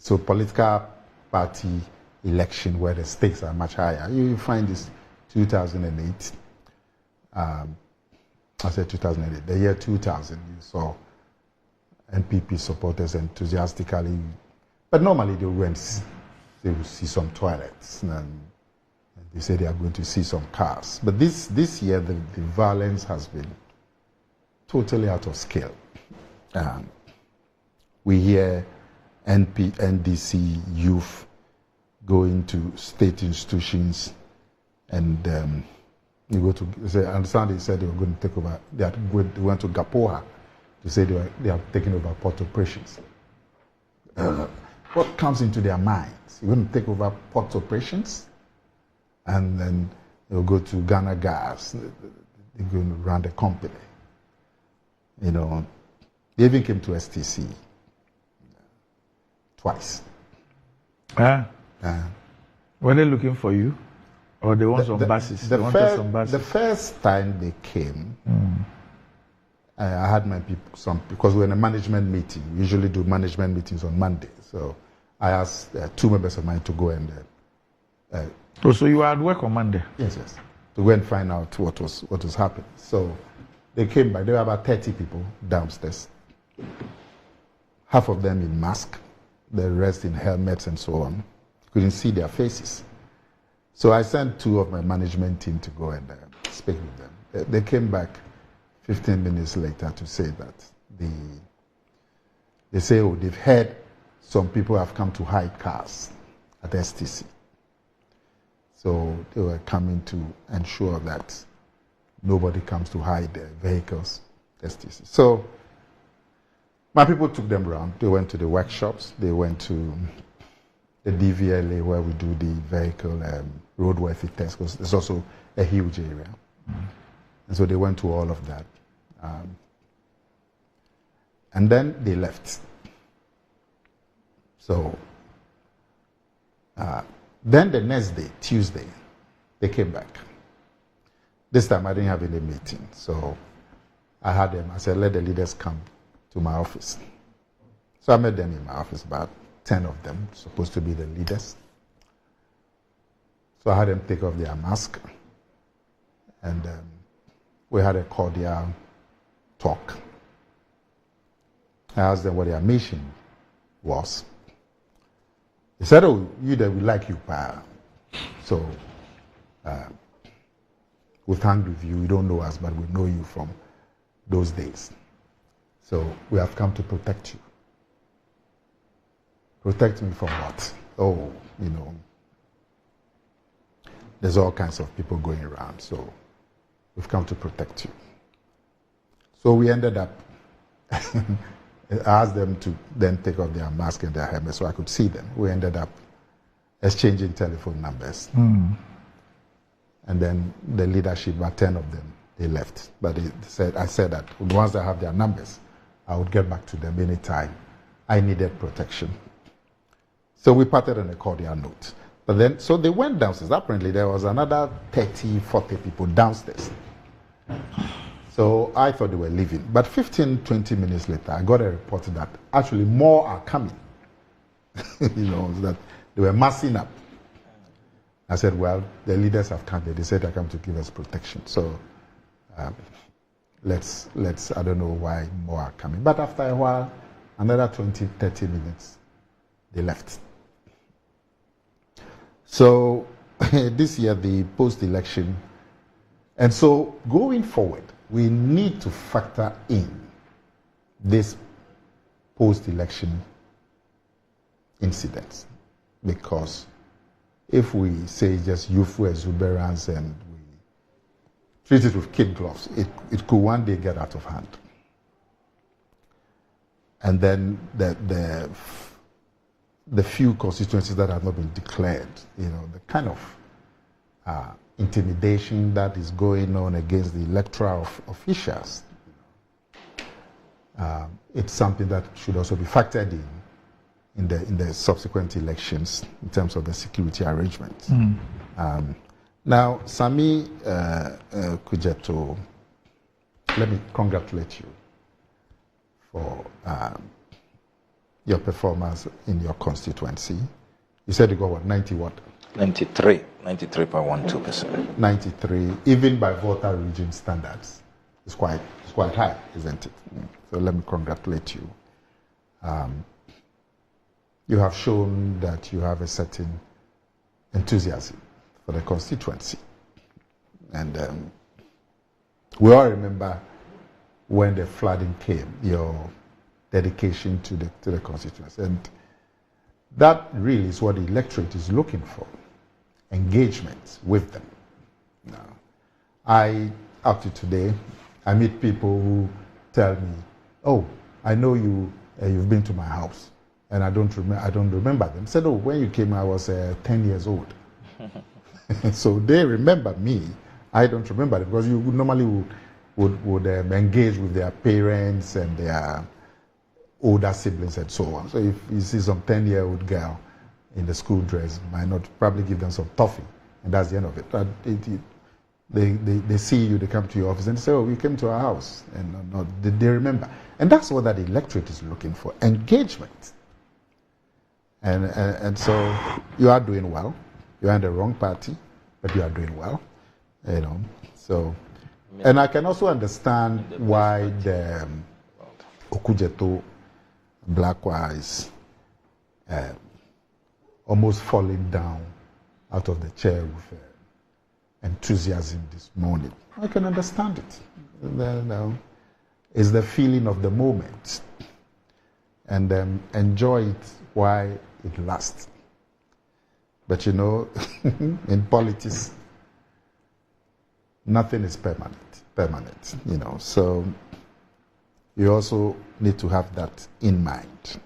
So political party election where the stakes are much higher. You find this 2008. I said 2008. The year 2000, you saw NPP supporters enthusiastically, but normally they will see some toilets and they say they are going to see some cars. But this year, the violence has been totally out of scale. We hear NDC youth going to state institutions and you go to say, I understand they said they were going to take over. They went to Gapoha to say they are taking over port operations. What comes into their minds? You're going to take over port operations? And then they'll go to Ghana Gas. They're going to run the company. You know, they even came to STC twice. Were they looking for you? Or they want some buses? The first time they came, I had my people, because we're in a management meeting. We usually do management meetings on Monday. So I asked 2 members of mine to go and so you were at work on Monday? Yes. To go and find out what was happening. So they came by. There were about 30 people downstairs. Half of them in masks, the rest in helmets and so on. Couldn't see their faces. So I sent 2 of my management team to go and speak with them. They came back 15 minutes later to say that they say, oh, they've heard some people have come to hide cars at STC. So they were coming to ensure that nobody comes to hide their vehicles at STC. So my people took them around. They went to the workshops. They went to the DVLA where we do the vehicle roadworthy test, because it's also a huge area. And so they went to all of that. And then they left. So then the next day, Tuesday, they came back. This time I didn't have any meeting. So I had them, I said, let the leaders come to my office. So I met them in my office, about 10 of them, supposed to be the leaders. So I had them take off their mask. And we had a cordial talk. I asked them what their mission was. They said, oh, you that we like you, pa. So we thank with you. You don't know us, but we know you from those days. So we have come to protect you. Protect me from what? Oh, you know, there's all kinds of people going around. So we've come to protect you. So we ended up, I asked them to then take off their mask and their helmet so I could see them. We ended up exchanging telephone numbers. And then the leadership, about 10 of them, they left. But I said that once I have their numbers, I would get back to them anytime I needed protection. So we parted on a cordial note. But then, so they went downstairs. Apparently, there was another 30, 40 people downstairs. So I thought they were leaving. But 15, 20 minutes later, I got a report that actually more are coming. You know, that they were massing up. I said, well, the leaders have come there. They said they're coming to give us protection. So let's, I don't know why more are coming. But after a while, another 20, 30 minutes, they left. So this year, the post-election, and so going forward, we need to factor in this post-election incidents, because if we say just youthful exuberance and we treat it with kid gloves, it could one day get out of hand. And then the few constituencies that have not been declared, you know, the kind of intimidation that is going on against the electoral officials, it's something that should also be factored in the subsequent elections in terms of the security arrangements. Now, Sami Kujeto, let me congratulate you for your performance in your constituency. You said you got what, 90 what? 93.12%. 93, even by voter region standards, it's quite high, isn't it? So let me congratulate you. You have shown that you have a certain enthusiasm for the constituency. And we all remember when the flooding came, your dedication to the constituency. And that really is what the electorate is looking for, engagement with them. Now, up to today, I meet people who tell me, oh, I know you've been to my house, and I don't remember them. I said, oh, when you came, I was 10 years old. So they remember me. I don't remember them, because you normally would engage with their parents and their older siblings and so on. So if you see some 10-year-old girl in the school dress, might not probably give them some toffee, and that's the end of it. But they see you, they come to your office and say, oh, we came to our house, and they remember. And that's what that electorate is looking for, engagement. And so you are doing well. You are in the wrong party, but you are doing well. So, and I can also understand why the Okujeto Blackwire is almost falling down out of the chair with enthusiasm this morning. I can understand it. It's the feeling of the moment, and enjoy it while it lasts. But in politics, nothing is permanent, so you also need to have that in mind.